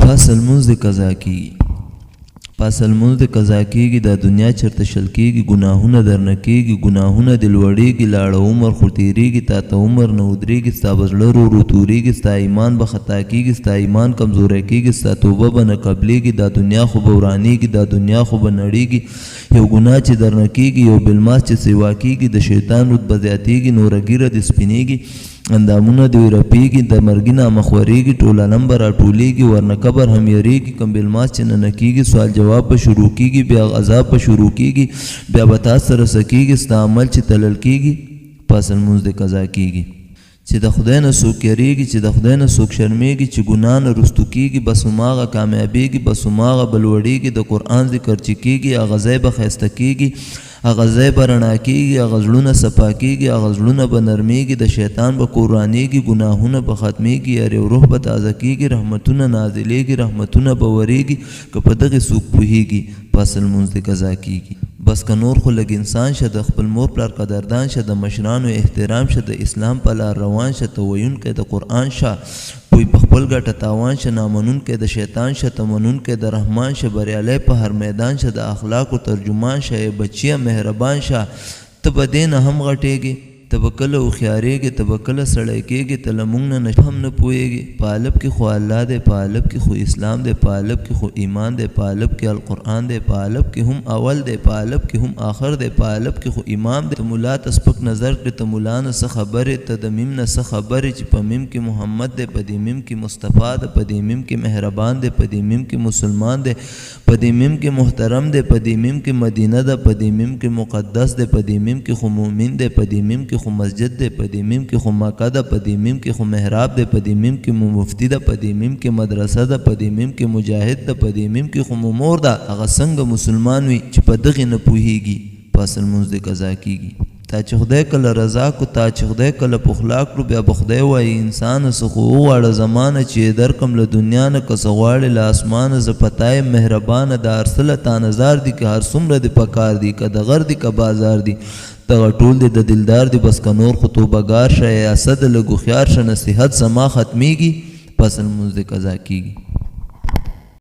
پس لمونځ د قضا کیږي. پس لمونځ د قضا کیږي. دا دنیا چرته شل کیږي، ګناهونه درنه کیږي، ګناهونه دې لوړیږي، لاړه عمر خو تیریږي، تا ته عمر نه ودرېږي، ستا به زړه ورو تورېږي، ستا ایمان به خطا کیږي، ستا ایمان کمزوری کیږي، ستا توبه به نه قبلېږي، دا دنیا خو به ورانېږي، دا دنیا خو به نړېږي. یو ګناه چې درنه کیږي، یو بلماس چې سیوا کیږي، د شیطان رتبه زیاتېږي، نوره ږیره دې سپینېږي، اندامونه دې رپېږي، د مرګي نه مخورېږي، ټول عالم به راټولېږي، ورنه قبر هم یریږي. کم بلماس چې ننه کېږي، سوال جواب به شروع کېږي، بیا عذاب به شروع کېږي، بیا به تا سره څه کېږي، ستا عمل چې تلل کېږي. پس لمونځ د قضا کېږي. چې د خدای نه څوک یریږي، چې د خدای نه څوک شرمېږي، چې ګناه نه رستو کېږي، بس هماغه کامیابېږي، بس هماغه به لوړېږي. د قرآن ذکر چې کېږي، هغه ځای به ښایسته کېږي، هغه ځای به رڼا کېږي، هغه زړونه صفا کېږي، هغه زړونه به نرمېږي، د شیطان به قرآنېږي، ګناهونه به ختمېږي، یارې روح به تازه کېږي، رحمتونه نازلېږي، رحمتونه به ورېږي، که په دغې څوک پوهېږي. پس لمونځ د قضا کېږي. بس که نور خو لږ انسان شه، د خپل مور پلار قدردان شه، د مشرانو احترام شه، د اسلام په لار روان شه، ته ویونکی د قرآن شه، پوی په خپل ګټه تاوان شه، نامنونکی د شیطان شه، ته منونکی د رحمان شه، بریالی په هر میدان شه، د اخلاقو ترجمان شه، ای بچیه مهربان شه. ته به دې نه هم غټېږې، ته به کله هوښیارېږې، ته به کله سړی کېږې، ته له موږ نه هم نه پوهېږې. په الف کې خو الله دی، په الف کې خو اسلام دی، په الف کې خو ایمان دی، په الف کې القرآن دی، په الف کې هم اول دی، په الف کې هم آخر دی، په الف کې خو امام دی. ته ملا ته سپک نظر کړې، ته ملا نه څه خبرې، ته د میم نه څه خبرې، چې په میم کې محمد دی، په دې میم کې مصطفی دی، په دې میم کې مهربان دی، په دې میم کې مسلمان دی، په دې میم کې محترم دی، په دې میم کې مدینه ده، په دې میم کې مقدس دی، په دې میم کې خو مؤمن دی، په دې میم کې خو مسجد دی، په دې میم کې خو مکه ده، په دې میم کې خو محراب دی، په دې میم کې مو مفتی ده، په دې میم کې مدرسه ده، په دې میم کې مجاهد ده، په دې میم کې خو مو مور ده. هغه څنګه مسلمان وي چې په دغې نه پوهېږي. پس لمونځ د قضا کېږي. تا چې خدای کله رضا کو، تا چې خدای کله پخلا کړو، بیا به خدای وایي انسانه څه خو وغواړه زمانه، چې درکم له دنیا نه که څه غواړې له اسمانه. زه په تا یم مهربانه، د هر څه له تا نظار دي، که هر څومره دې پکار دي، که د غر دي که بازار دي، دغه ټول دې د دلدار دي. بس که نور خو توبهګار شه، یا اسد لږ هوښیار شه، نصیحت زما ختمېږي. پس لمونځ د قضا کېږي.